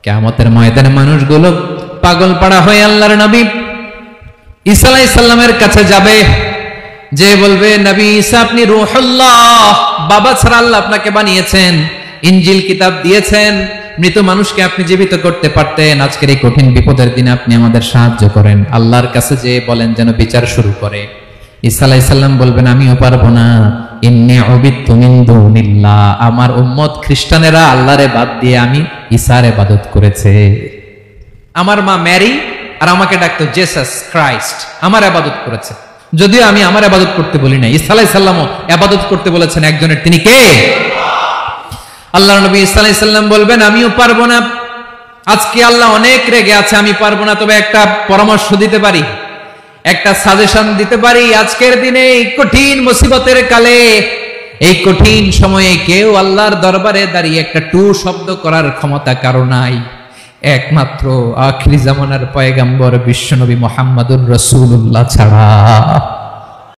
কিয়ামতের ময়দানে মানুষগুলো পাগল পাড়া হয়ে আল্লাহর নবী ঈসা আলাইহিস সালামের কাছে যাবে, যে বলবে, নবী ঈসা আপনি রূহুল্লাহ, বাবা ছাড়া আল্লাহ আপনাকে বানিয়েছেন, ইনজিল কিতাব দিয়েছেন, মৃত মানুষকে আপনি জীবিত করতে পারতেন, আজকের এই কঠিন বিপদের দিনে আপনি আমাদের সাহায্য করেন। আল্লাহর কাছে যে বলেন যেন বিচার শুরু করে। ঈসা আলাইহিস সালাম বলবেন, আমিও পারবো না, ইন্নী উবিদতু মিন দুনিল্লাহ, আমার উম্মত খ্রিস্টানেরা আল্লাহরে বাদ দিয়ে আমি ঈসার ইবাদত করেছে। আমার মা মেরি আর আমাকে ডাকতো জেসাস ক্রাইস্ট, আমার ইবাদত করেছে, যদিও আমি আমার ইবাদত করতে বলি না। ঈসা আলাইহিস সালামও ইবাদত করতে বলেছেন একজনের, তিনি কে? আল্লাহর নবী ঈসা আলাইহিস সালাম বলবেন, আমিও পারবো না, আজকে আল্লাহ অনেক রেগে আছে, আমি পারবো না, তবে একটা পরামর্শ দিতে পারি, একটা সাজেশন দিতে পারি। আজকের দিনে এই কঠিন মুসিবতের কালে, এই কঠিন সময়ে কেউ আল্লাহর দরবারে দাঁড়িয়ে একটা টু শব্দ করার ক্ষমতা কারো নাই, একমাত্র আখিরি জামানার পয়গম্বর বিশ্বনবী মুহাম্মদুর রাসূলুল্লাহ ছাড়া।